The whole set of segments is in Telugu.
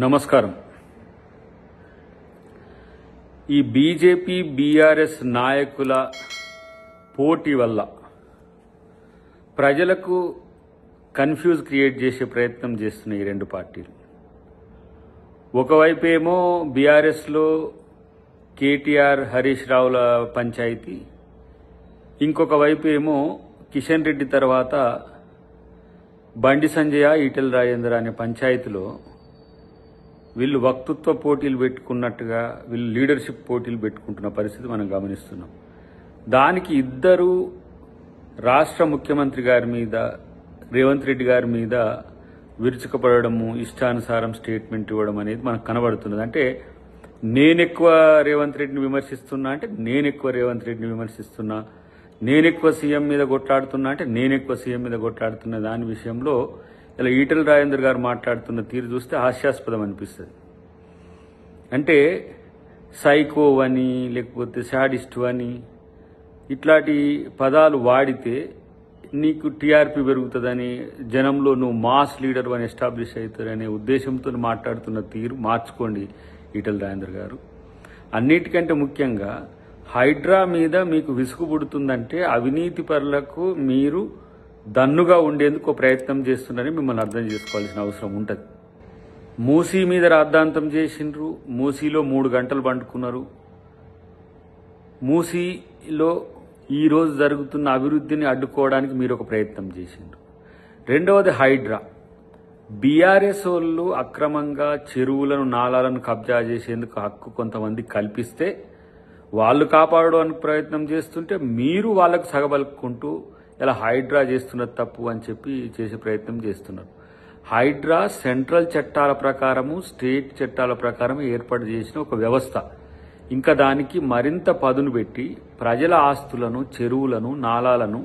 నమస్కారం. ఈ బీజేపీ బీఆర్ఎస్ నాయకుల పోటీ వల్ల ప్రజలకు కన్ఫ్యూజ్ క్రియేట్ చేసే ప్రయత్నం చేస్తున్నాయి ఈ రెండు పార్టీలు. ఒకవైపు ఏమో బీఆర్ఎస్లో కేటీఆర్ హరీష్ రావుల పంచాయతీ, ఇంకొక వైపు ఏమో కిషన్ రెడ్డి తర్వాత బండి సంజయ ఈటెల రాజేందర్ అనే పంచాయతీలో వీళ్ళు వక్తృత్వ పోటీలు పెట్టుకున్నట్టుగా వీళ్ళు లీడర్షిప్ పోటీలు పెట్టుకుంటున్న పరిస్థితి మనం గమనిస్తున్నాం. దానికి ఇద్దరు రాష్ట్ర ముఖ్యమంత్రి గారి మీద, రేవంత్ రెడ్డి గారి మీద విరుచుకుపడము, ఇష్టానుసారం స్టేట్మెంట్ ఇవ్వడం అనేది మనకు కనబడుతున్నది. అంటే నేనెక్కువ రేవంత్ రెడ్డిని విమర్శిస్తున్నా అంటే నేనెక్కువ రేవంత్ రెడ్డిని విమర్శిస్తున్నా, నేనెక్కువ సీఎం మీద కొట్లాడుతున్నా అంటే నేనెక్కువ సీఎం మీద కొట్లాడుతున్న దాని విషయంలో ఇలా ఈటెల రాజేందర్ గారు మాట్లాడుతున్న తీరు చూస్తే హాస్యాస్పదం అనిపిస్తుంది. అంటే సైకో అని, లేకపోతే శాడిస్ట్ అని ఇట్లాంటి పదాలు వాడితే నీకు టీఆర్పీ పెరుగుతుందని, జనంలో నువ్వు మాస్ లీడర్ అని ఎస్టాబ్లిష్ అవుతారనే ఉద్దేశంతో మాట్లాడుతున్న తీరు మార్చుకోండి ఈటెల రాజేందర్ గారు. అన్నిటికంటే ముఖ్యంగా హైడ్రా మీద మీకు విసుగు పుడుతుందంటే అవినీతి పరులకు మీరు దన్నుగా ఉండేందుకు ప్రయత్నం చేస్తున్నారని మిమ్మల్ని అర్థం చేసుకోవాల్సిన అవసరం ఉంటుంది. మూసీ మీద రాద్ధాంతం చేసిండ్రు, మూసీలో 3 గంటలు పండుకున్నారు. మూసీలో ఈరోజు జరుగుతున్న అభివృద్ధిని అడ్డుకోవడానికి మీరు ఒక ప్రయత్నం చేసిండ్రు. రెండవది హైడ్రా. బీఆర్ఎస్ వాళ్ళు అక్రమంగా చెరువులను, నాలాలను కబ్జా చేసేందుకు హక్కు కొంతమంది కల్పిస్తే వాళ్ళు కాపాడడానికి ప్రయత్నం చేస్తుంటే మీరు వాళ్ళకు సగబలుకుంటూ ఇలా హైడ్రా చేస్తున్నది తప్పు అని చెప్పి చేసే ప్రయత్నం చేస్తున్నారు. హైడ్రా సెంట్రల్ చట్టాల ప్రకారము, స్టేట్ చట్టాల ప్రకారం ఏర్పాటు చేసిన ఒక వ్యవస్థ. ఇంకా దానికి మరింత పదును పెట్టి ప్రజల ఆస్తులను, చెరువులను, నాలాలను,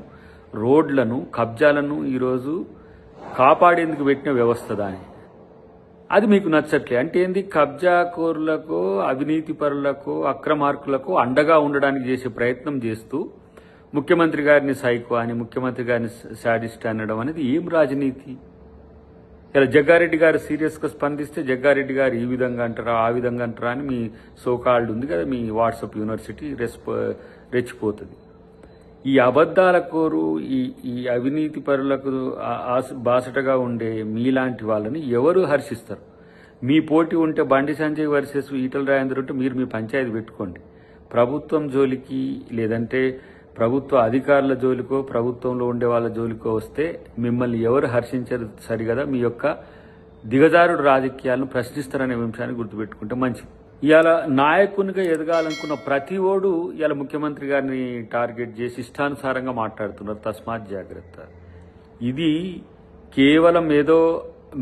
రోడ్లను, కబ్జాలను ఈరోజు కాపాడేందుకు పెట్టిన వ్యవస్థ దాని. అది మీకు నచ్చట్లే అంటే ఏంది? కబ్జాకోరులకు, అవినీతి పరులకు, అక్రమార్కులకు అండగా ఉండడానికి చేసే ప్రయత్నం చేస్తూ ముఖ్యమంత్రి గారిని సైకో అని, ముఖ్యమంత్రి గారిని శాడిస్ట్ అనడం అనేది ఏం రాజనీతి? ఇలా జగ్గారెడ్డి గారు సీరియస్గా స్పందిస్తే జగ్గారెడ్డి గారు ఈ విధంగా అంటారా, ఆ విధంగా అంటారా అని మీ సోకాల్డ్ ఉంది కదా, మీ వాట్సాప్ యూనివర్సిటీ రెచ్చిపోతుంది. ఈ అబద్దాల కోరు, ఈ అవినీతి పరులకు బాసటగా ఉండే మీలాంటి వాళ్ళని ఎవరు హర్షిస్తారు? మీ పోటీ ఉంటే బండి సంజయ్ వర్సెస్ ఈటెల రాజేందర్ ఉంటే మీరు మీ పంచాయతీ పెట్టుకోండి. ప్రభుత్వం జోలికి, లేదంటే ప్రభుత్వ అధికారుల జోలికో, ప్రభుత్వంలో ఉండే వాళ్ళ జోలికో వస్తే మిమ్మల్ని ఎవరు హర్షించరు సరిగదా. మీ యొక్క దిగజారుడు రాజకీయాలను ప్రశ్నిస్తారనే విషయాన్ని గుర్తుపెట్టుకుంటే మంచిది. ఇవాళ నాయకునిగా ఎదగాలనుకున్న ప్రతి ఓడు ఇవాళ ముఖ్యమంత్రి గారిని టార్గెట్ చేసి ఇష్టానుసారంగా మాట్లాడుతున్నారు. తస్మాత్ జాగ్రత్త. ఇది కేవలం ఏదో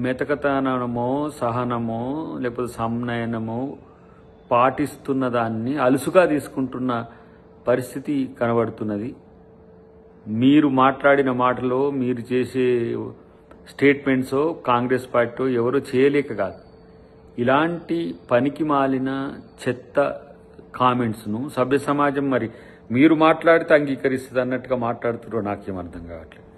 మెతకతనమో, సహనమో, లేకపోతే సంనయనమో పాటిస్తున్న దాన్ని అలుసుగా తీసుకుంటున్న పరిస్థితి కనబడుతున్నది. మీరు మాట్లాడిన మాటలో, మీరు చేసే స్టేట్మెంట్సో కాంగ్రెస్ పార్టీ ఎవరో చేయలేక కాదు. ఇలాంటి పనికి మాలిన చెత్త కామెంట్స్ను సభ్య సమాజం మరి మీరు మాట్లాడితే అంగీకరిస్తుంది అన్నట్టుగా మాట్లాడుతున్నారో నాకేం అర్థం కావట్లేదు.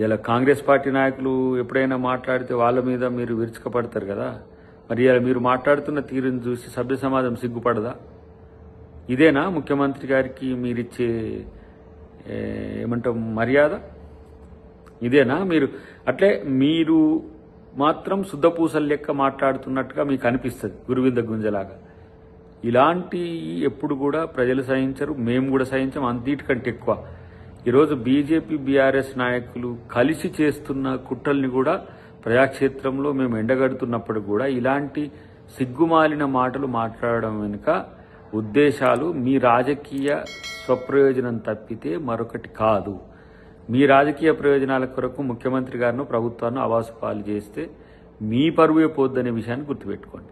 ఇలా కాంగ్రెస్ పార్టీ నాయకులు ఎప్పుడైనా మాట్లాడితే వాళ్ళ మీద మీరు విరుచుకపడతారు కదా, మరి ఇలా మీరు మాట్లాడుతున్న తీరుని చూసి సభ్య సమాజం సిగ్గుపడదా? ఇదేనా ముఖ్యమంత్రి గారికి మీరిచ్చే ఏమంటాం మర్యాద? ఇదేనా? మీరు అట్లే మీరు మాత్రం శుద్ధపూసల లెక్క మాట్లాడుతున్నట్టుగా మీకు అనిపిస్తుంది, గురువింద గుంజలాగా. ఇలాంటి ఎప్పుడు కూడా ప్రజలు సహించరు, మేము కూడా సహించం. అంతకంటే ఎక్కువ ఈరోజు బీజేపీ బీఆర్ఎస్ నాయకులు కలిసి చేస్తున్న కుట్రల్ని కూడా ప్రజాక్షేత్రంలో మేము ఎండగడుతున్నప్పుడు కూడా ఇలాంటి సిగ్గుమాలిన మాటలు మాట్లాడడం వెనుక ఉద్దేశాలు మీ రాజకీయ స్వప్రయోజనం తప్పితే మరొకటి కాదు. మీ రాజకీయ ప్రయోజనాల కొరకు ముఖ్యమంత్రి గారిను, ప్రభుత్వాన్ని అవాసుపాలు చేస్తే మీ పరువే పోద్దనే విషయాన్ని గుర్తుపెట్టుకోండి.